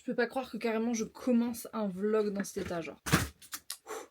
Je peux pas croire que carrément je commence un vlog dans cet état, genre.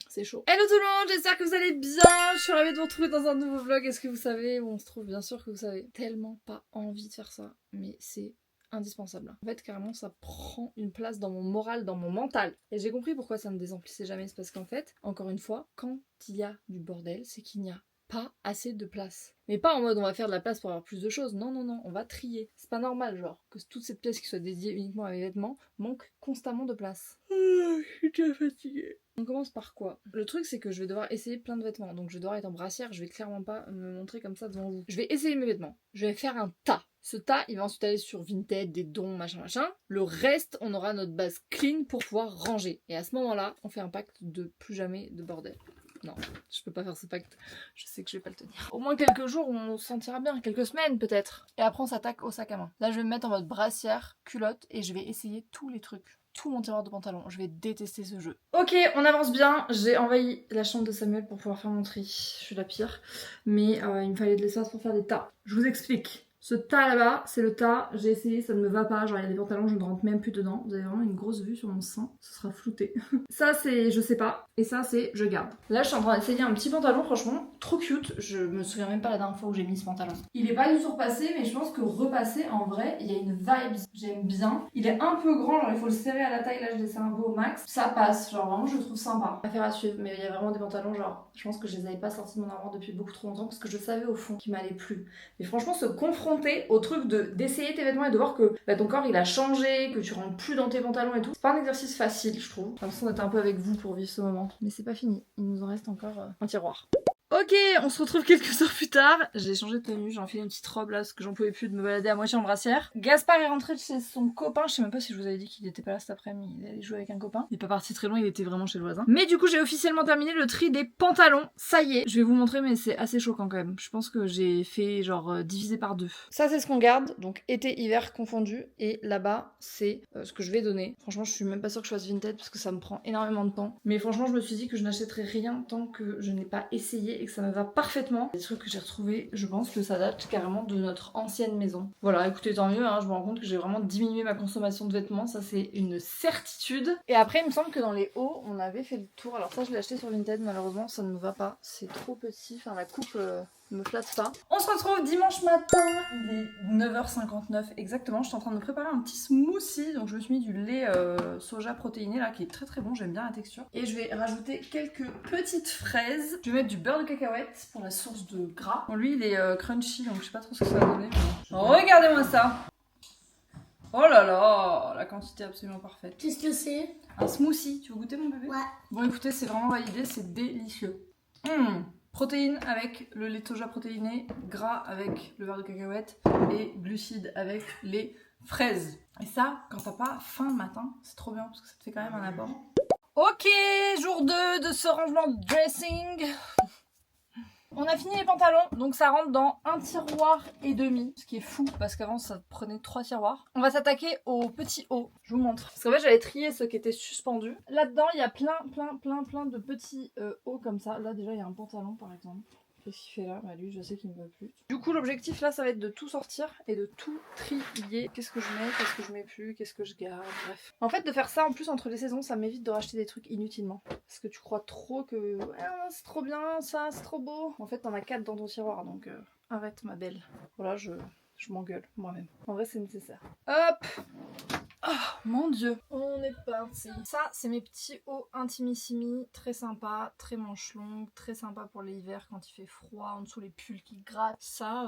C'est chaud. Hello tout le monde, j'espère que vous allez bien. Je suis ravie de vous retrouver dans un nouveau vlog. Est-ce que vous savez où on se trouve? Bien sûr que vous savez. Tellement pas envie de faire ça, mais c'est indispensable. En fait, carrément, ça prend une place dans mon moral, dans mon mental. Et j'ai compris pourquoi ça ne désemplissait jamais. C'est parce qu'en fait, encore une fois, quand il y a du bordel, c'est qu'il n'y a pas assez de place. Mais pas en mode on va faire de la place pour avoir plus de choses. Non, non, non, on va trier. C'est pas normal, genre, que toute cette pièce qui soit dédiée uniquement à mes vêtements manque constamment de place. Je suis déjà fatiguée. On commence par quoi? Le truc, c'est que je vais devoir essayer plein de vêtements. Donc je vais devoir être en brassière, je vais clairement pas me montrer comme ça devant vous. Je vais essayer mes vêtements. Je vais faire un tas. Ce tas, il va ensuite aller sur Vinted, des dons, machin, machin. Le reste, on aura notre base clean pour pouvoir ranger. Et à ce moment-là, on fait un pacte de plus jamais de bordel. Non, je peux pas faire ce pacte. Je sais que je vais pas le tenir. Au moins quelques jours, on se sentira bien. Quelques semaines peut-être. Et après, on s'attaque au sac à main. Là, je vais me mettre en mode brassière, culotte, et je vais essayer tous les trucs. Tout mon tiroir de pantalon. Je vais détester ce jeu. Ok, on avance bien. J'ai envahi la chambre de Samuel pour pouvoir faire mon tri. Je suis la pire. Mais il me fallait de l'espace pour faire des tas. Je vous explique. Ce tas là-bas, c'est le tas, j'ai essayé, ça ne me va pas, genre il y a des pantalons, je ne rentre même plus dedans. Vous avez vraiment une grosse vue sur mon sein, ce sera flouté. Ça c'est je sais pas, et ça c'est je garde. Là je suis en train d'essayer un petit pantalon, franchement, trop cute. Je me souviens même pas la dernière fois où j'ai mis ce pantalon. Il est pas du tout repassé, mais je pense que repassé, en vrai, il y a une vibe, j'aime bien. Il est un peu grand, genre il faut le serrer à la taille, là je desserre un peu au max. Ça passe, genre vraiment je le trouve sympa. Affaire à suivre, mais il y a vraiment des pantalons, genre je pense que je les avais pas sortis de mon armoire depuis beaucoup trop longtemps, parce que je savais au fond qu'ils m'allaient plus. Mais franchement, se confronter au truc d'essayer tes vêtements et de voir que ton corps il a changé, que tu rentres plus dans tes pantalons et tout, c'est pas un exercice facile, je trouve. J'ai l'impression d'être un peu avec vous pour vivre ce moment. Mais c'est pas fini, il nous en reste encore un tiroir. Ok, on se retrouve quelques heures plus tard. J'ai changé de tenue, j'ai enfilé une petite robe là parce que j'en pouvais plus de me balader à moitié en brassière. Gaspard est rentré de chez son copain, je sais même pas si je vous avais dit qu'il était pas là cet après-midi, il allait jouer avec un copain. Il est pas parti très loin, il était vraiment chez le voisin. Mais du coup j'ai officiellement terminé le tri des pantalons, ça y est. Je vais vous montrer mais c'est assez choquant quand même. Je pense que j'ai fait genre divisé par 2. Ça c'est ce qu'on garde, donc été-hiver confondu. Et là-bas c'est ce que je vais donner. Franchement je suis même pas sûre que je fasse Vinted parce que ça me prend énormément de temps. Mais franchement je me suis dit que je n'achèterais rien tant que je n'ai pas essayé et que ça me va parfaitement. Les trucs que j'ai retrouvés, je pense que ça date carrément de notre ancienne maison. Voilà, écoutez, tant mieux, hein, je me rends compte que j'ai vraiment diminué ma consommation de vêtements, ça c'est une certitude. Et après, il me semble que dans les hauts, on avait fait le tour. Alors ça, je l'ai acheté sur Vinted, malheureusement, ça ne me va pas. C'est trop petit, enfin la coupe me flatte pas. On se retrouve dimanche matin, il est 9h59 exactement. Je suis en train de me préparer un petit smoothie, donc je me suis mis du lait soja protéiné là, qui est très très bon, j'aime bien la texture. Et je vais rajouter quelques petites fraises. Je vais mettre du beurre de cacahuète pour la source de gras. Bon, lui il est crunchy, donc je sais pas trop ce que ça va donner. Mais... regardez-moi ça! Oh là là, la quantité est absolument parfaite. Qu'est-ce que c'est? Un smoothie, tu veux goûter mon bébé? Ouais. Bon écoutez, c'est vraiment validé, c'est délicieux. Protéines avec le lait de soja protéiné, gras avec le beurre de cacahuète et glucides avec les fraises. Et ça, quand t'as pas faim le matin, c'est trop bien parce que ça te fait quand même un apport. Ok, jour 2 de ce rangement de dressing. On a fini les pantalons, donc ça rentre dans un tiroir et demi, ce qui est fou parce qu'avant ça prenait 3 tiroirs. On va s'attaquer aux petits hauts, je vous montre. Parce qu'en fait j'avais trié ceux qui étaient suspendus. Là-dedans il y a plein de petits hauts comme ça. Là déjà il y a un pantalon par exemple. Qu'est-ce qu'il fait là? Bah lui je sais qu'il me veut plus. Du coup l'objectif là ça va être de tout sortir et de tout trier. Qu'est-ce que je mets, qu'est-ce que je mets plus, qu'est-ce que je garde, bref. En fait de faire ça en plus entre les saisons ça m'évite de racheter des trucs inutilement. Parce que tu crois trop que c'est trop bien ça, c'est trop beau. En fait t'en as 4 dans ton tiroir donc arrête ma belle. Voilà je m'engueule moi-même. En vrai c'est nécessaire. Hop! Oh mon dieu, on est parti. Ça c'est mes petits hauts intimissimi, très sympa, très manches longues, très sympa pour l'hiver quand il fait froid, en dessous les pulls qui grattent. Ça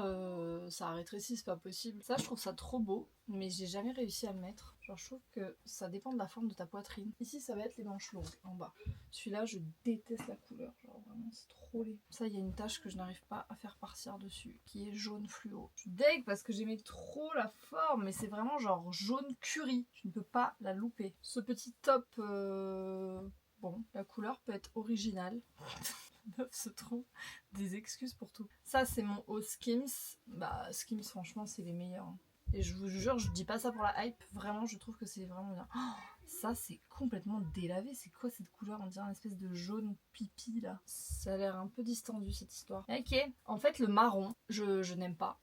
rétrécit, c'est pas possible. Ça je trouve ça trop beau, mais j'ai jamais réussi à le mettre. Genre je trouve que ça dépend de la forme de ta poitrine. Ici ça va être les manches longues en bas. Celui-là je déteste la couleur, genre vraiment c'est trop laid. Ça il y a une tache que je n'arrive pas à faire partir dessus, qui est jaune fluo. Je suis deg parce que j'aimais trop la forme, mais c'est vraiment genre jaune curry. Tu ne peux pas la louper. Ce petit top, bon, la couleur peut être originale. Se trouve des excuses pour tout. Ça c'est mon haut Skims. Bah Skims franchement c'est les meilleurs. Hein. Et je vous jure, je dis pas ça pour la hype, vraiment je trouve que c'est vraiment bien. Oh, ça c'est complètement délavé, c'est quoi cette couleur? On dirait une espèce de jaune pipi là. Ça a l'air un peu distendu cette histoire. Ok, en fait le marron, je n'aime pas.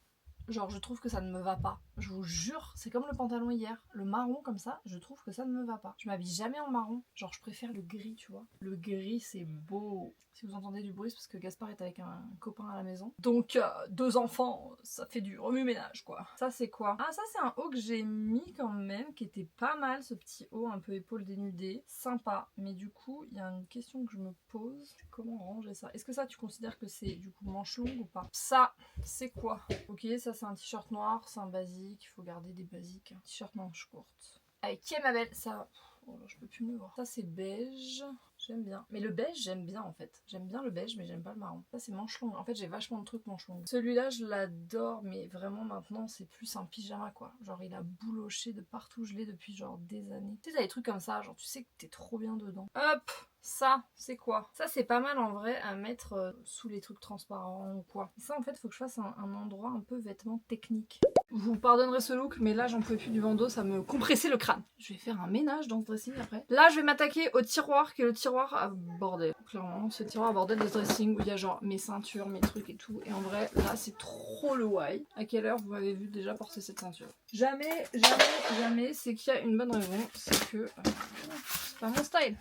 Genre je trouve que ça ne me va pas. je vous jure, c'est comme le pantalon hier. Le marron comme ça, je trouve que ça ne me va pas. Je m'habille jamais en marron. Genre, je préfère le gris, tu vois. Le gris, c'est beau. Si vous entendez du bruit, c'est parce que Gaspard est avec un copain à la maison. Donc, 2 enfants, ça fait du remue-ménage, quoi. Ça, c'est quoi? Ah, ça, c'est un haut que j'ai mis quand même, qui était pas mal, ce petit haut un peu épaule dénudée. Sympa. Mais du coup, il y a une question que je me pose. Comment ranger ça? Est-ce que ça, tu considères que c'est du coup manche longue ou pas? Ça, c'est quoi? Ok, ça, c'est un t-shirt noir, c'est un basique. Il faut garder des basiques. T-shirt manche courte. Avec qui est ma belle? Ça... Oh là, je peux plus me voir. Ça, c'est beige. J'aime bien. Mais le beige, j'aime bien en fait. J'aime bien le beige, mais j'aime pas le marron. Ça, c'est manche longue. En fait, j'ai vachement de trucs manche longue. Celui-là, je l'adore, mais vraiment maintenant, c'est plus un pyjama quoi. Genre, il a bouloché de partout. Je l'ai depuis genre des années. Tu sais, t'as des trucs comme ça. Genre, tu sais que t'es trop bien dedans. Hop! Ça, c'est quoi? Ça, c'est pas mal en vrai à mettre sous les trucs transparents ou quoi. Et ça, en fait, faut que je fasse un endroit un peu vêtements technique. Vous pardonnerez ce look, mais là, j'en pouvais plus du bandeau, ça me compressait le crâne. Je vais faire un ménage dans ce dressing après. Là, je vais m'attaquer au tiroir, qui est le tiroir à bordel. Clairement, ce tiroir à bordel de ce dressing où il y a genre mes ceintures, mes trucs et tout. Et en vrai, là, c'est trop le why. À quelle heure vous m'avez vu déjà porter cette ceinture? Jamais, jamais, jamais, c'est qu'il y a une bonne raison, c'est que... c'est pas mon style.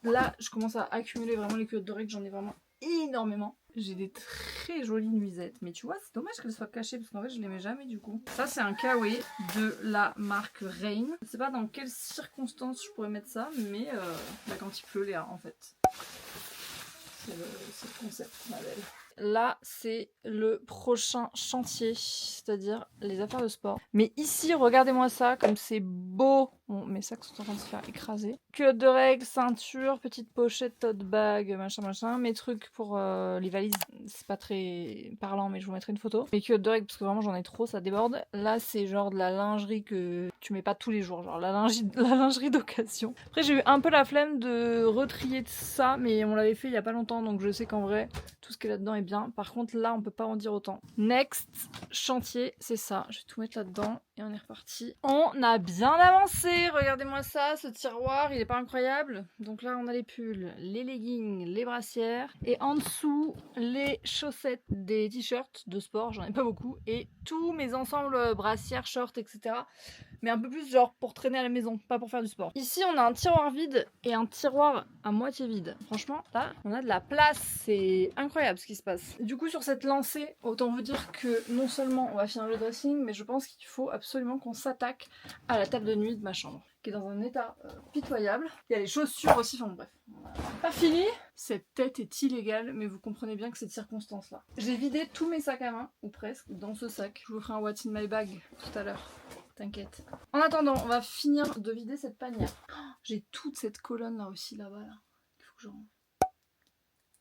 Là, je commence à accumuler vraiment les culottes dorées, que j'en ai vraiment énormément. J'ai des très jolies nuisettes, mais tu vois, c'est dommage qu'elles soient cachées parce qu'en fait, je les mets jamais du coup. Ça, c'est un kawaii de la marque Rain. Je sais pas dans quelles circonstances je pourrais mettre ça, mais bah, quand il pleut, Léa, en fait. C'est le concept, ma belle. Là, c'est le prochain chantier, c'est-à-dire les affaires de sport. Mais ici, regardez-moi ça, comme c'est beau. Bon, mes sacs sont en train de se faire écraser. Culotte de règles, ceinture, petite pochette, tote bag, machin, machin. Mes trucs pour les valises, c'est pas très parlant, mais je vous mettrai une photo. Mes culottes de règles, parce que vraiment j'en ai trop, ça déborde. Là, c'est genre de la lingerie que tu mets pas tous les jours, genre la lingerie d'occasion. Après, j'ai eu un peu la flemme de retrier de ça, mais on l'avait fait il y a pas longtemps, donc je sais qu'en vrai, tout ce qui est là-dedans est bien. Par contre, là, on peut pas en dire autant. Next chantier, c'est ça. Je vais tout mettre là-dedans et on est reparti. On a bien avancé. Regardez-moi ça, ce tiroir, il est pas incroyable? Donc là, on a les pulls, les leggings, les brassières et en dessous, les chaussettes, des t-shirts de sport, j'en ai pas beaucoup, et tous mes ensembles brassières, shorts, etc. Mais un peu plus genre pour traîner à la maison, pas pour faire du sport. Ici, on a un tiroir vide et un tiroir à moitié vide. Franchement, là, on a de la place. C'est incroyable ce qui se passe. Du coup, sur cette lancée, autant vous dire que non seulement on va finir le dressing, mais je pense qu'il faut absolument qu'on s'attaque à la table de nuit de ma chambre, qui est dans un état pitoyable. Il y a les chaussures aussi, enfin bref. Pas fini. Cette tête est illégale, mais vous comprenez bien que cette circonstance-là. J'ai vidé tous mes sacs à main, ou presque, dans ce sac. Je vous ferai un what's in my bag tout à l'heure. T'inquiète. En attendant, on va finir de vider cette panière. Oh, j'ai toute cette colonne là aussi, là-bas. Là. Il faut que je range.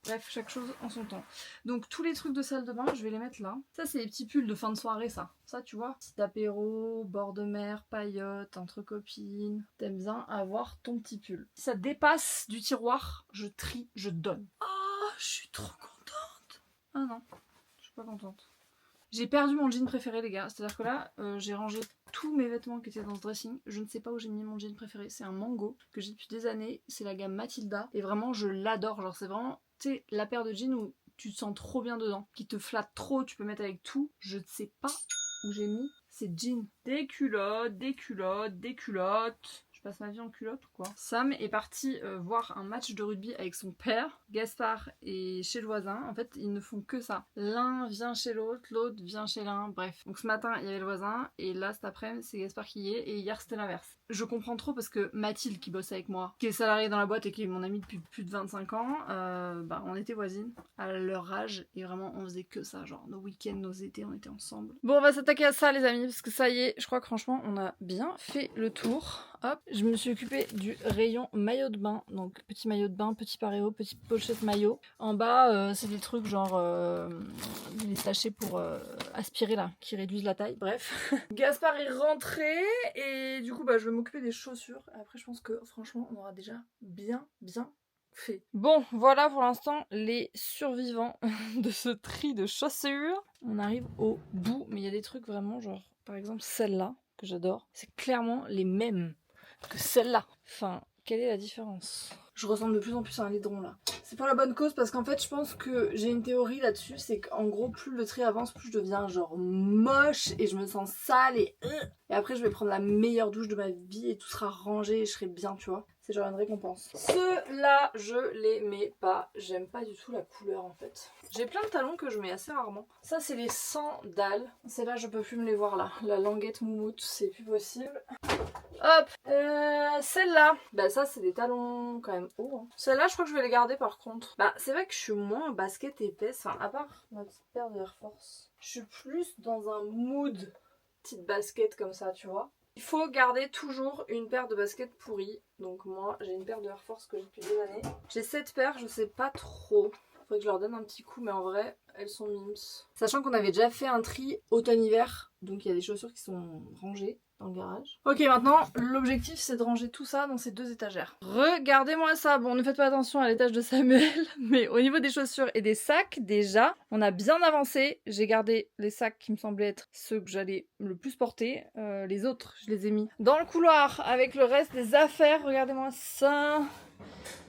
Bref, chaque chose en son temps. Donc tous les trucs de salle de bain, je vais les mettre là. Ça, c'est les petits pulls de fin de soirée, ça. Ça, tu vois. Petit apéro, bord de mer, paillotes, entre copines. T'aimes bien avoir ton petit pull. Si ça dépasse du tiroir, je trie, je donne. Oh, je suis trop contente. Ah non, je suis pas contente. J'ai perdu mon jean préféré, les gars. C'est-à-dire que là, j'ai rangé tous mes vêtements qui étaient dans ce dressing. Je ne sais pas où j'ai mis mon jean préféré. C'est un mango que j'ai depuis des années. C'est la gamme Matilda. Et vraiment, je l'adore. Genre, c'est vraiment, tu sais, la paire de jeans où tu te sens trop bien dedans. Qui te flatte trop. Tu peux mettre avec tout. Je ne sais pas où j'ai mis ces jeans. Des culottes, des culottes, des culottes. Je passe ma vie en culotte ou quoi? Sam est parti voir un match de rugby avec son père. Gaspard est chez le voisin. En fait, ils ne font que ça. L'un vient chez l'autre, l'autre vient chez l'un. Bref. Donc ce matin, il y avait le voisin. Et là, cet après-midi, c'est Gaspard qui y est. Et hier, c'était l'inverse. Je comprends trop parce que Mathilde, qui bosse avec moi, qui est salariée dans la boîte et qui est mon amie depuis plus de 25 ans, bah, on était voisines à leur âge. Et vraiment, on faisait que ça. Genre, nos week-ends, nos étés, on était ensemble. Bon, on va s'attaquer à ça, les amis. Parce que ça y est, je crois que franchement, on a bien fait le tour. Hop, je me suis occupée du rayon maillot de bain. Donc petit maillot de bain, petit paréo, petite pochette maillot. En bas, c'est des trucs genre les sachets pour aspirer là, qui réduisent la taille. Bref. Gaspard est rentré et du coup bah je vais m'occuper des chaussures. Après je pense que franchement on aura déjà bien fait. Bon, voilà pour l'instant les survivants de ce tri de chaussures. On arrive au bout, mais il y a des trucs vraiment genre, par exemple celle-là que j'adore, c'est clairement les mêmes que celle-là. Enfin, quelle est la différence? Je ressemble de plus en plus à un laidron là. C'est pour la bonne cause parce qu'en fait je pense que j'ai une théorie là-dessus, c'est qu'en gros plus le tri avance, plus je deviens genre moche et je me sens sale et après je vais prendre la meilleure douche de ma vie et tout sera rangé et je serai bien, tu vois. C'est genre une récompense. Ceux-là, je les mets pas. J'aime pas du tout la couleur en fait. J'ai plein de talons que je mets assez rarement. Ça c'est les sandales. Celles-là je peux plus me les voir là. La languette moumoute, c'est plus possible. Hop, celle-là, bah ça c'est des talons quand même hauts. Hein. Celle-là je crois que je vais les garder par contre. Bah c'est vrai que je suis moins basket épaisse, enfin à part ma petite paire de Air Force. Je suis plus dans un mood petite basket comme ça, tu vois. Il faut garder toujours une paire de baskets pourries. Donc moi j'ai une paire de Air Force que j'ai depuis des années. J'ai cette paire, je sais pas trop. Faudrait que je leur donne un petit coup mais en vrai elles sont mimes. Sachant qu'on avait déjà fait un tri automne-hiver. Donc il y a des chaussures qui sont rangées dans le garage. Ok, maintenant l'objectif c'est de ranger tout ça dans ces 2 étagères. Regardez-moi ça. Bon, ne faites pas attention à l'étage de Samuel, mais au niveau des chaussures et des sacs, déjà, on a bien avancé. J'ai gardé les sacs qui me semblaient être ceux que j'allais le plus porter. Les autres, je les ai mis dans le couloir avec le reste des affaires. Regardez-moi ça.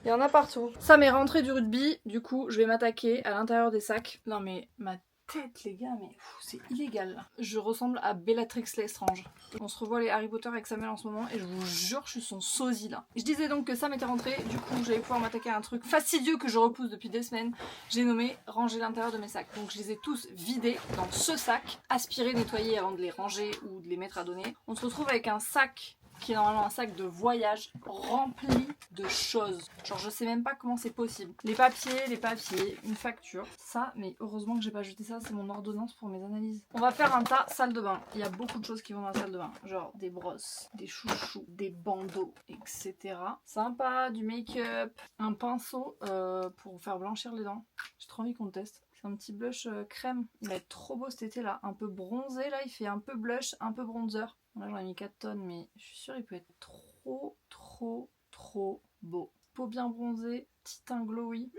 Il y en a partout. Ça m'est rentré du rugby, du coup je vais m'attaquer à l'intérieur des sacs. Non mais ma tête les gars, mais c'est illégal là. Je ressemble à Bellatrix Lestrange. On se revoit les Harry Potter avec Samuel en ce moment et je vous jure je suis son sosie là. Je disais donc que ça m'était rentré, du coup j'allais pouvoir m'attaquer à un truc fastidieux que je repousse depuis des semaines. J'ai nommé ranger l'intérieur de mes sacs. Donc je les ai tous vidés dans ce sac, aspirés, nettoyés avant de les ranger ou de les mettre à donner. On se retrouve avec un sac qui est normalement un sac de voyage rempli de choses. Genre je sais même pas comment c'est possible. Les papiers, une facture. Ça, mais heureusement que j'ai pas jeté ça, c'est mon ordonnance pour mes analyses. On va faire un tas salle de bain. Il y a beaucoup de choses qui vont dans la salle de bain. Genre des brosses, des chouchous, des bandeaux, etc. Sympa, du make-up, un pinceau pour faire blanchir les dents. J'ai trop envie qu'on le teste. C'est un petit blush crème. Il va être trop beau cet été là. Un peu bronzé là, il fait un peu blush, un peu bronzer. Là j'en ai mis 4 tonnes mais je suis sûre il peut être trop beau. Peau bien bronzée, petit teint glowy.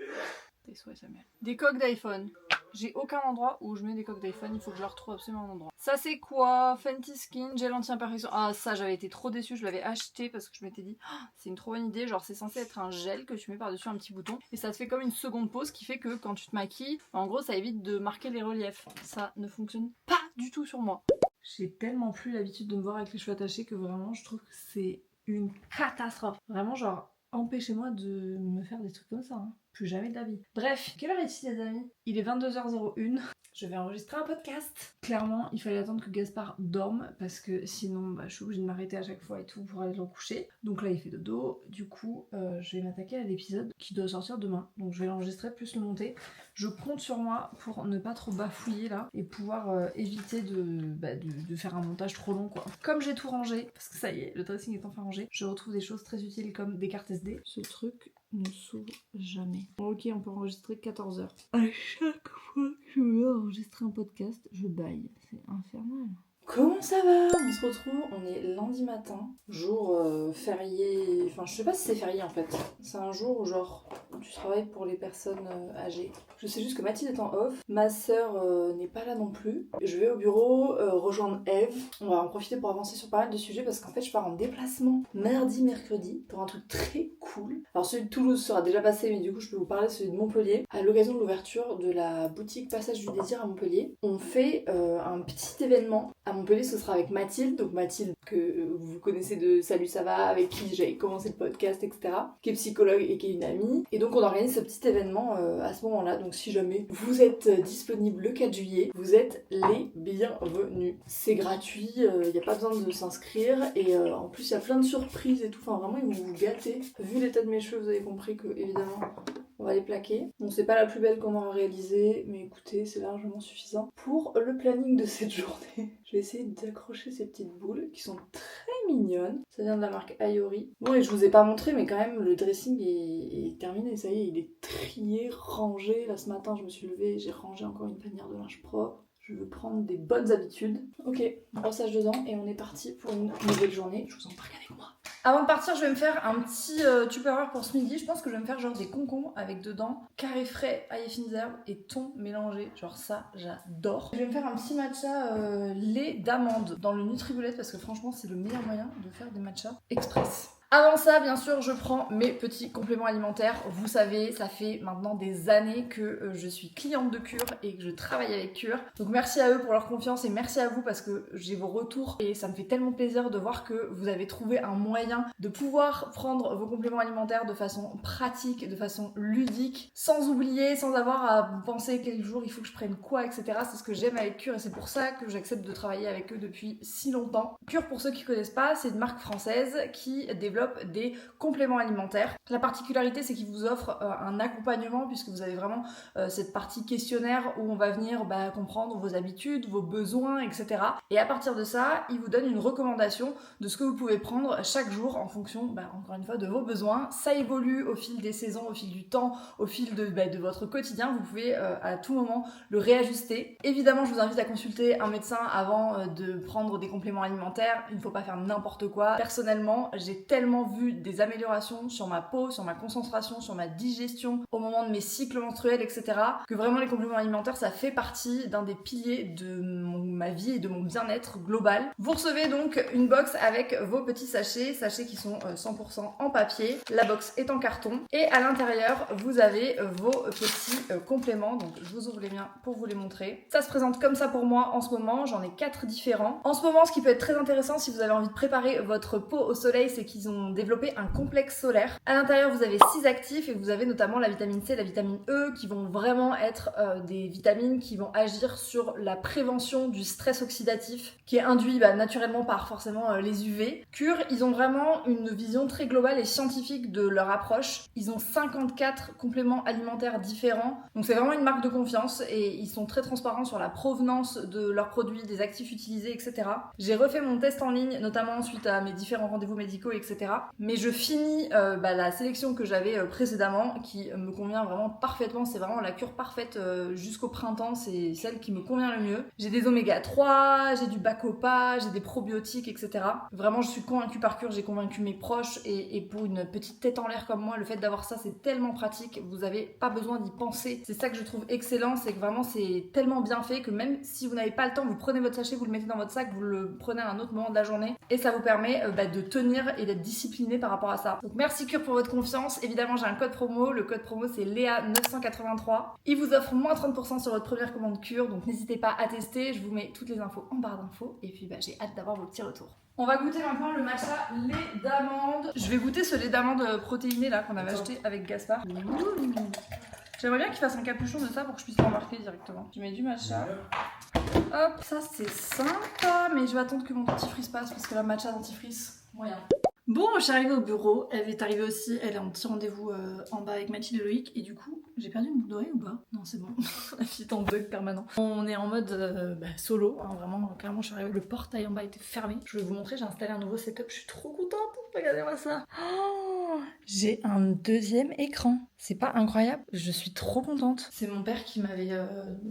Des souhaits Samuel. Des coques d'iPhone. J'ai aucun endroit où je mets des coques d'iPhone, il faut que je leur trouve absolument un endroit. Ça c'est quoi? Fenty Skin, gel anti-imperfection. Ah ça j'avais été trop déçue, je l'avais acheté parce que je m'étais dit oh, c'est une trop bonne idée, genre c'est censé être un gel que tu mets par-dessus un petit bouton et ça te fait comme une seconde pose qui fait que quand tu te maquilles, en gros ça évite de marquer les reliefs. Ça ne fonctionne pas du tout sur moi. J'ai tellement plus l'habitude de me voir avec les cheveux attachés que vraiment je trouve que c'est une catastrophe. Vraiment genre empêchez-moi de me faire des trucs comme ça. Hein. Plus jamais de la vie. Bref, quelle heure est-il les amis? Il est 22h01. Je vais enregistrer un podcast. Clairement, il fallait attendre que Gaspard dorme parce que sinon, bah, je suis obligée de m'arrêter à chaque fois et tout pour aller le coucher. Donc là, il fait dodo. Du coup, je vais m'attaquer à l'épisode qui doit sortir demain. Donc je vais l'enregistrer plus le monter. Je compte sur moi pour ne pas trop bafouiller là et pouvoir éviter de faire un montage trop long quoi. Comme j'ai tout rangé, parce que ça y est, le dressing est enfin rangé, je retrouve des choses très utiles comme des cartes SD. Ce truc ne s'ouvre jamais. Bon, ok, on peut enregistrer 14h. À chaque fois que je veux enregistrer un podcast, je baille. C'est infernal. Comment ça va? On se retrouve, on est lundi matin, jour férié, enfin je sais pas si c'est férié en fait. C'est un jour où genre tu travailles pour les personnes âgées. Je sais juste que Mathilde est en off, ma sœur n'est pas là non plus. Je vais au bureau rejoindre Eve. On va en profiter pour avancer sur pas mal de sujets parce qu'en fait je pars en déplacement mardi, mercredi pour un truc très cool. Alors celui de Toulouse sera déjà passé mais du coup je peux vous parler de celui de Montpellier. À l'occasion de l'ouverture de la boutique Passage du Désir à Montpellier, on fait un petit événement. À Montpellier, ce sera avec Mathilde, donc Mathilde que vous connaissez de Salut ça va, avec qui j'avais commencé le podcast, etc., qui est psychologue et qui est une amie. Et donc on organise ce petit événement à ce moment-là, donc si jamais vous êtes disponible le 4 juillet, vous êtes les bienvenus. C'est gratuit, il n'y a pas besoin de s'inscrire, et en plus il y a plein de surprises et tout, enfin vraiment ils vont vous gâter. Vu l'état de mes cheveux, vous avez compris que évidemment on va les plaquer. Bon, c'est pas la plus belle qu'on aura réalisée, mais écoutez, c'est largement suffisant pour le planning de cette journée. Je vais essayer d'accrocher ces petites boules qui sont très mignonnes. Ça vient de la marque Ayori. Bon, et je vous ai pas montré, mais quand même, le dressing est terminé. Ça y est, il est trié, rangé. Là, ce matin, je me suis levée, j'ai rangé encore une panière de linge propre. Je veux prendre des bonnes habitudes. Ok, brossage de dents et on est parti pour une nouvelle journée. Je vous embarque avec moi. Avant de partir, je vais me faire un petit tupperware pour ce midi. Je pense que je vais me faire genre des concombres avec dedans carré frais, ail et fines herbes et thon mélangé. Genre ça, j'adore. Je vais me faire un petit matcha lait d'amande dans le Nutribullet parce que franchement, c'est le meilleur moyen de faire des matchas express. Avant ça, bien sûr, je prends mes petits compléments alimentaires. Vous savez, ça fait maintenant des années que je suis cliente de Cure et que je travaille avec Cure. Donc merci à eux pour leur confiance et merci à vous parce que j'ai vos retours et ça me fait tellement plaisir de voir que vous avez trouvé un moyen de pouvoir prendre vos compléments alimentaires de façon pratique, de façon ludique, sans oublier, sans avoir à penser quel jour il faut que je prenne quoi, etc. C'est ce que j'aime avec Cure et c'est pour ça que j'accepte de travailler avec eux depuis si longtemps. Cure, pour ceux qui connaissent pas, c'est une marque française qui développe des compléments alimentaires. La particularité, c'est qu'ils vous offrent un accompagnement puisque vous avez vraiment cette partie questionnaire où on va venir comprendre vos habitudes, vos besoins, etc. Et à partir de ça, ils vous donnent une recommandation de ce que vous pouvez prendre chaque jour en fonction, encore une fois, de vos besoins. Ça évolue au fil des saisons, au fil du temps, au fil de votre quotidien. Vous pouvez à tout moment le réajuster. Évidemment, je vous invite à consulter un médecin avant de prendre des compléments alimentaires. Il ne faut pas faire n'importe quoi. Personnellement, j'ai tellement vu des améliorations sur ma peau, sur ma concentration, sur ma digestion, au moment de mes cycles menstruels, etc. que vraiment les compléments alimentaires, ça fait partie d'un des piliers de ma vie et de mon bien-être global. Vous recevez donc une box avec vos petits sachets qui sont 100% en papier. La box est en carton et à l'intérieur, vous avez vos petits compléments. Donc je vous ouvre les miens pour vous les montrer. Ça se présente comme ça pour moi en ce moment. J'en ai 4 différents. En ce moment, ce qui peut être très intéressant si vous avez envie de préparer votre peau au soleil, c'est qu'ils ont développé un complexe solaire. À l'intérieur, vous avez 6 actifs et vous avez notamment la vitamine C et la vitamine E qui vont vraiment être des vitamines qui vont agir sur la prévention du stress oxydatif qui est induit naturellement par forcément les UV. Cure, ils ont vraiment une vision très globale et scientifique de leur approche. Ils ont 54 compléments alimentaires différents. Donc c'est vraiment une marque de confiance et ils sont très transparents sur la provenance de leurs produits, des actifs utilisés, etc. J'ai refait mon test en ligne, notamment suite à mes différents rendez-vous médicaux, etc. Mais je finis la sélection que j'avais précédemment qui me convient vraiment parfaitement. C'est vraiment la cure parfaite jusqu'au printemps. C'est celle qui me convient le mieux. J'ai des oméga 3, j'ai du bacopa, j'ai des probiotiques, etc. Vraiment, je suis convaincue par Cure. J'ai convaincu mes proches et pour une petite tête en l'air comme moi, le fait d'avoir ça, c'est tellement pratique. Vous n'avez pas besoin d'y penser. C'est ça que je trouve excellent. C'est que vraiment, c'est tellement bien fait que même si vous n'avez pas le temps, vous prenez votre sachet, vous le mettez dans votre sac, vous le prenez à un autre moment de la journée et ça vous permet de tenir et d'être discipliné par rapport à ça. Donc merci Cure pour votre confiance. Évidemment, j'ai un code promo. Le code promo, c'est Léa983. Il vous offre moins 30% sur votre première commande Cure. Donc n'hésitez pas à tester. Je vous mets toutes les infos en barre d'infos. Et puis j'ai hâte d'avoir vos petits retours. On va goûter maintenant le matcha lait d'amande. Je vais goûter ce lait d'amande protéiné là qu'on avait acheté avec Gaspard. J'aimerais bien qu'il fasse un capuchon de ça pour que je puisse l'embarquer directement. Je mets du matcha. Hop, ça c'est sympa, mais je vais attendre que mon dentifrice passe parce que la matcha dentifrice, moyen. Bon, je suis arrivée au bureau, elle est arrivée aussi, elle est en petit rendez-vous en bas avec Mathilde et Loïc, et du coup, j'ai perdu une boucle d'oreille ou pas? Non, c'est bon, la fille est en bug permanent. On est en mode solo, hein, vraiment, clairement, je suis arrivée, le portail en bas était fermé. Je vais vous montrer, j'ai installé un nouveau setup, je suis trop contente, regardez-moi ça. Oh, j'ai un deuxième écran. C'est pas incroyable? Je suis trop contente. C'est mon père qui m'avait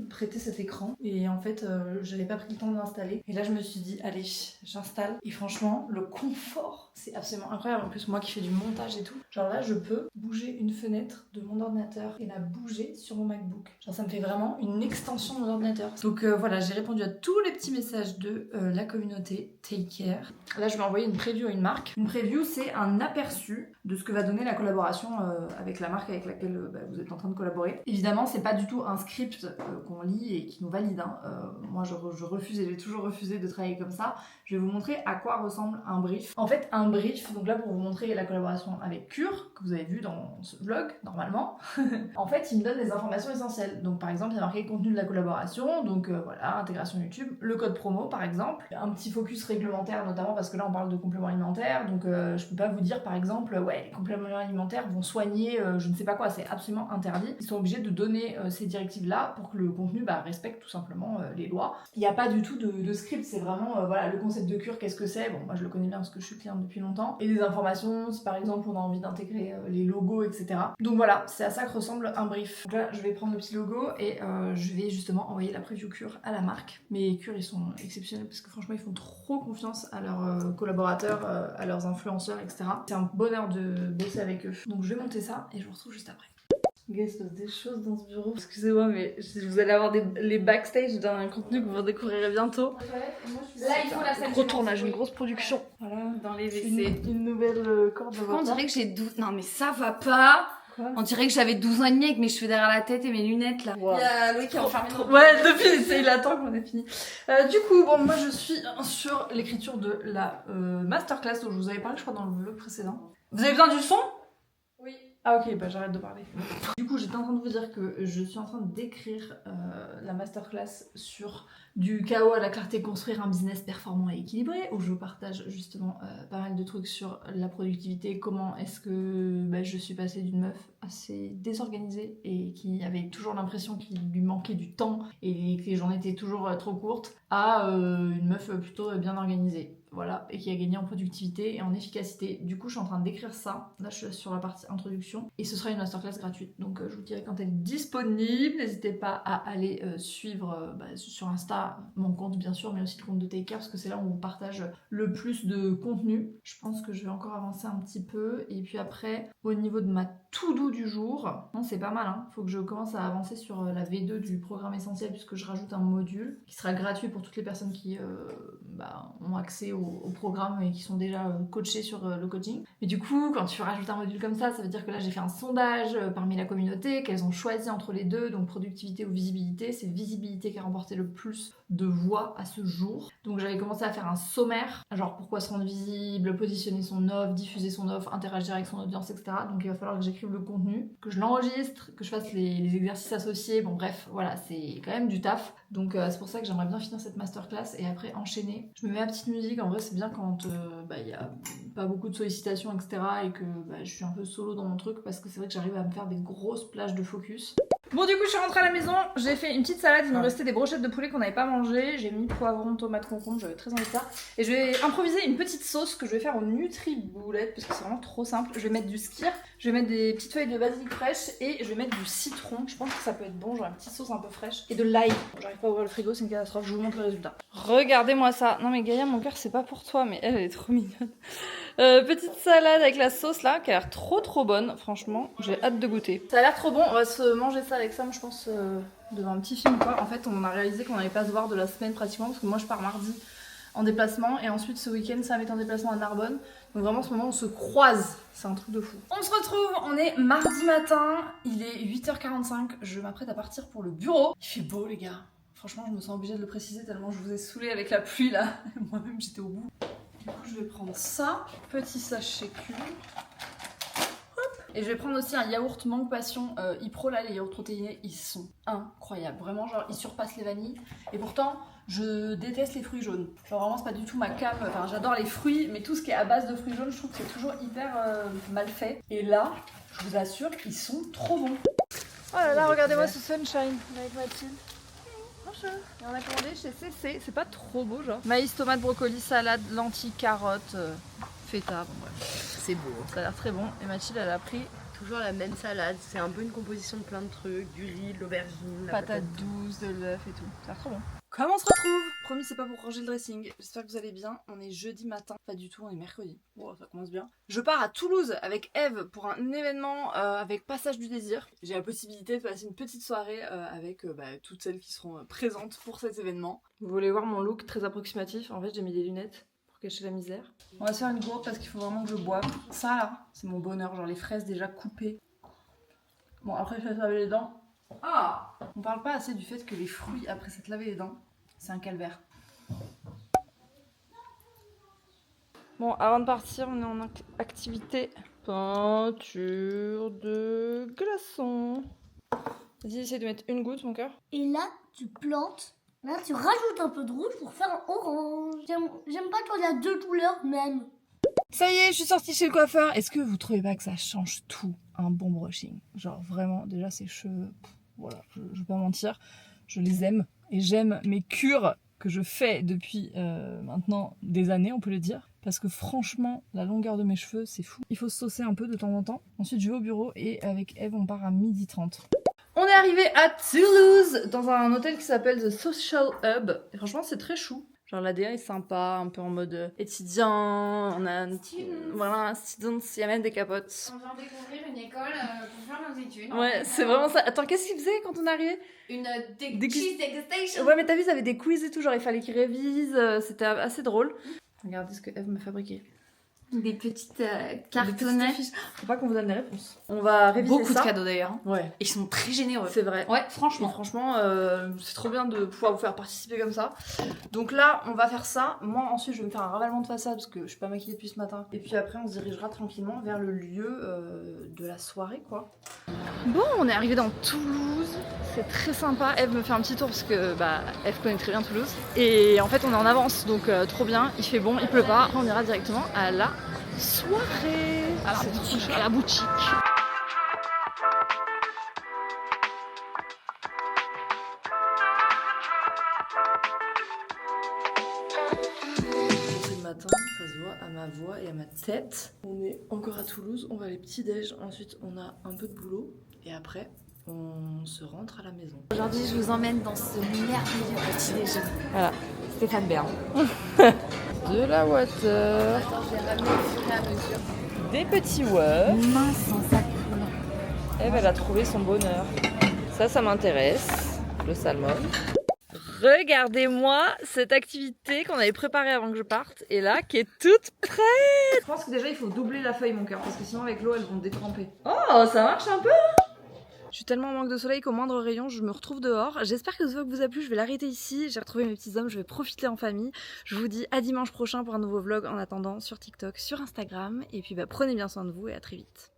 prêté cet écran et en fait j'avais pas pris le temps de l'installer. Et là je me suis dit allez j'installe et franchement le confort c'est absolument incroyable. En plus moi qui fais du montage et tout, genre là je peux bouger une fenêtre de mon ordinateur et la bouger sur mon MacBook. Genre ça me fait vraiment une extension de mon ordinateur. Donc voilà, j'ai répondu à tous les petits messages de la communauté Take Care. Là je vais envoyer une preview à une marque. Une preview c'est un aperçu de ce que va donner la collaboration avec la marque avec laquelle vous êtes en train de collaborer. Évidemment, c'est pas du tout un script qu'on lit et qui nous valide. Hein. Moi, je refuse et j'ai toujours refusé de travailler comme ça. Je vais vous montrer à quoi ressemble un brief. En fait, un brief, donc là pour vous montrer la collaboration avec Cure, que vous avez vu dans ce vlog, normalement, en fait, il me donne des informations essentielles. Donc par exemple, il y a marqué contenu de la collaboration, donc voilà, intégration YouTube, le code promo par exemple, un petit focus réglementaire notamment parce que là on parle de compléments alimentaires, donc je peux pas vous dire par exemple, ouais, les compléments alimentaires vont soigner je ne sais pas quoi, c'est absolument interdit. Ils sont obligés de donner ces directives-là pour que le contenu respecte tout simplement les lois. Il n'y a pas du tout de script, c'est vraiment voilà, le concept de Cure, qu'est-ce que c'est? Bon, moi je le connais bien parce que je suis cliente depuis longtemps. Et des informations, si par exemple on a envie d'intégrer les logos, etc. Donc voilà, c'est à ça que ressemble un brief. Donc là, je vais prendre le petit logo et je vais justement envoyer la preview Cure à la marque. Mais Cure, ils sont exceptionnels parce que franchement, ils font trop confiance à leurs collaborateurs, à leurs influenceurs, etc. C'est un bonheur de bosser avec eux. Donc je vais monter ça et je vous retrouve juste après. Gars, il se passe des choses dans ce bureau. Excusez-moi, mais vous allez avoir les backstage d'un contenu que vous découvrirez bientôt. Là, il faut la salle. Gros tournage, une grosse production. Voilà. Dans les WC. Une nouvelle corde de vapeur. On dirait que j'ai 12... Non, mais ça va pas. Quoi? On dirait que j'avais 12 ans et demi avec mes cheveux derrière la tête et mes lunettes là. Wow. Il y a Loïc qui est enfermé dans le... Ouais, depuis, il attend qu'on ait fini. Du coup, bon, moi je suis sur l'écriture de la masterclass dont je vous avais parlé, je crois, dans le vlog précédent. Vous avez besoin du son? Oui. Ah ok, bah j'arrête de parler. Du coup, j'étais en train de vous dire que je suis en train d'écrire la masterclass sur du chaos à la clarté, construire un business performant et équilibré, où je partage justement pas mal de trucs sur la productivité, comment est-ce que je suis passée d'une meuf assez désorganisée et qui avait toujours l'impression qu'il lui manquait du temps et que les journées étaient toujours trop courtes, à une meuf plutôt bien organisée. Voilà, et qui a gagné en productivité et en efficacité. Du coup, je suis en train d'écrire ça. Là, je suis sur la partie introduction. Et ce sera une masterclass gratuite. Donc, je vous dirai quand elle est disponible. N'hésitez pas à aller suivre sur Insta mon compte, bien sûr, mais aussi le compte de Take Care, parce que c'est là où on partage le plus de contenu. Je pense que je vais encore avancer un petit peu. Et puis après, au niveau de ma to-do du jour, non, c'est pas mal, hein. Faut que je commence à avancer sur la V2 du programme essentiel, puisque je rajoute un module qui sera gratuit pour toutes les personnes qui ont accès au programme et qui sont déjà coachés sur le coaching. Mais du coup, quand tu rajoutes un module comme ça veut dire que là j'ai fait un sondage parmi la communauté, qu'elles ont choisi entre les deux, donc productivité ou visibilité. C'est visibilité qui a remporté le plus de voix à ce jour. Donc j'avais commencé à faire un sommaire, genre pourquoi se rendre visible, positionner son offre, diffuser son offre, interagir avec son audience, etc. Donc il va falloir que j'écrive le contenu, que je l'enregistre, que je fasse les exercices associés. Bon bref, voilà, c'est quand même du taf. Donc c'est pour ça que j'aimerais bien finir cette masterclass et après enchaîner. Je me mets ma petite musique, en vrai c'est bien quand il y a pas beaucoup de sollicitations, etc. et que je suis un peu solo dans mon truc, parce que c'est vrai que j'arrive à me faire des grosses plages de focus. Bon, du coup, je suis rentrée à la maison, j'ai fait une petite salade, il me restait des brochettes de poulet qu'on n'avait pas mangé, j'ai mis poivron, tomate, concombre, j'avais très envie de ça. Et je vais improviser une petite sauce que je vais faire au Nutriboulet, parce que c'est vraiment trop simple. Je vais mettre du skyr, je vais mettre des petites feuilles de basilic fraîche et je vais mettre du citron. Je pense que ça peut être bon, genre une petite sauce un peu fraîche. Et de l'ail. J'arrive pas à ouvrir le frigo, c'est une catastrophe, je vous montre le résultat. Regardez-moi ça. Non mais Gaïa, mon cœur, c'est pas pour toi, mais elle est trop mignonne. Petite salade avec la sauce là, qui a l'air trop bonne, franchement, j'ai hâte de goûter. Ça a l'air trop bon, on va se manger ça avec Sam, je pense, devant un petit film quoi. En fait, on a réalisé qu'on n'allait pas se voir de la semaine pratiquement, parce que moi je pars mardi en déplacement, et ensuite ce week-end Sam est en déplacement à Narbonne. Donc vraiment en ce moment on se croise, c'est un truc de fou. On se retrouve, on est mardi matin, il est 8h45, je m'apprête à partir pour le bureau. Il fait beau les gars, franchement je me sens obligée de le préciser tellement je vous ai saoulé avec la pluie là, moi-même j'étais au bout. Du coup, je vais prendre ça, petit sachet cube. Hop. Et je vais prendre aussi un yaourt mangue passion Ipro. Là, les yaourts protéinés, ils sont incroyables. Vraiment, genre, ils surpassent les vanilles. Et pourtant, je déteste les fruits jaunes. Genre, vraiment, c'est pas du tout ma came. Enfin, j'adore les fruits, mais tout ce qui est à base de fruits jaunes, je trouve que c'est toujours hyper mal fait. Et là, je vous assure, ils sont trop bons. Oh là là, regardez-moi ce sunshine avec Mathilde. Et on a commandé chez CC, c'est pas trop beau genre. Maïs, tomate, brocoli, salade, lentilles, carottes, feta, bon bref. C'est beau. Ça a l'air très bon. Et Mathilde elle a pris Toujours la même salade, c'est un peu une composition de plein de trucs, du riz, de l'aubergine, la patate douce, de l'œuf et tout. Ça a l'air trop bon. Comment on se retrouve? Promis, c'est pas pour ranger le dressing. J'espère que vous allez bien. On est jeudi matin. Pas du tout, on est mercredi. Wow, ça commence bien. Je pars à Toulouse avec Eve pour un événement avec Passage du Désir. J'ai la possibilité de passer une petite soirée avec toutes celles qui seront présentes pour cet événement. Vous voulez voir mon look très approximatif? En fait, j'ai mis des lunettes pour cacher la misère. On va se faire une gourde parce qu'il faut vraiment que je boive. Ça là, c'est mon bonheur. Genre les fraises déjà coupées. Bon, après, je vais laver les dents. Ah! On parle pas assez du fait que les fruits, après s'être lavé les dents, c'est un calvaire. Bon, avant de partir, on est en activité peinture de glaçons. Vas-y, essaye de mettre une goutte, mon cœur. Et là, tu plantes. Là, tu rajoutes un peu de rouge pour faire un orange. J'aime pas quand il y a deux couleurs même. Ça y est, je suis sortie chez le coiffeur. Est-ce que vous trouvez pas que ça change tout, un bon brushing? Genre vraiment, déjà ces cheveux, voilà, je vais pas mentir, je les aime. Et j'aime mes cures que je fais depuis maintenant des années, on peut le dire. Parce que franchement, la longueur de mes cheveux, c'est fou. Il faut se saucer un peu de temps en temps. Ensuite, je vais au bureau et avec Eve, on part à 12h30. On est arrivé à Toulouse, dans un hôtel qui s'appelle The Social Hub. Et franchement, c'est très chou. Genre la DA est sympa, un peu en mode étudiant, on a un voilà, students, il y a même des capotes. On vient découvrir une école pour faire nos études. Ouais, c'est vraiment ça. Attends, qu'est-ce qu'ils faisaient quand on arrivait? Une Des cheese degustation. Ouais, mais t'as vu, ça avait des quiz et tout, genre il fallait qu'ils révisent, c'était assez drôle. Regardez ce que Eve m'a fabriqué. Des petites Des petites cartonnets. affiches. Faut pas qu'on vous donne des réponses. On va réviser Beaucoup ça. de cadeaux d'ailleurs. Ouais. Ils sont très généreux. C'est vrai. Ouais, Mais franchement. franchement, c'est trop bien de pouvoir vous faire participer comme ça. Donc là, on va faire ça. Moi, ensuite, je vais me faire un ravalement de façade parce que je suis pas maquillée depuis ce matin. Et puis après, on se dirigera tranquillement vers le lieu de la soirée, quoi. Bon, on est arrivé dans Toulouse. C'est très sympa. Eve me fait un petit tour parce que Eve connaît très bien Toulouse. Et en fait, on est en avance, donc trop bien. Il fait bon, il pleut pas. Après, on ira directement à la soirée. À la boutique. C'est le matin, ça se voit à ma voix et à ma tête. On est encore à Toulouse, on va aller petit-déj, ensuite on a un peu de boulot et après on se rentre à la maison. Aujourd'hui, je vous emmène dans ce merveilleux petit déjeuner. Voilà, Stéphane Bern. de la water, Attends, je vais ramener au fur et à mesure. des petits wafs. Mince sans sac coulant. Eve, elle a trouvé son bonheur. Ça m'intéresse, le salmon. Regardez-moi cette activité qu'on avait préparée avant que je parte et là qui est toute prête. Je pense que déjà il faut doubler la feuille mon cœur parce que sinon avec l'eau elles vont détremper. Oh, ça marche un peu. Je suis tellement en manque de soleil qu'au moindre rayon je me retrouve dehors. J'espère que ce vlog vous a plu, je vais l'arrêter ici. J'ai retrouvé mes petits hommes, je vais profiter en famille. Je vous dis à dimanche prochain pour un nouveau vlog en attendant sur TikTok, sur Instagram et puis prenez bien soin de vous et à très vite.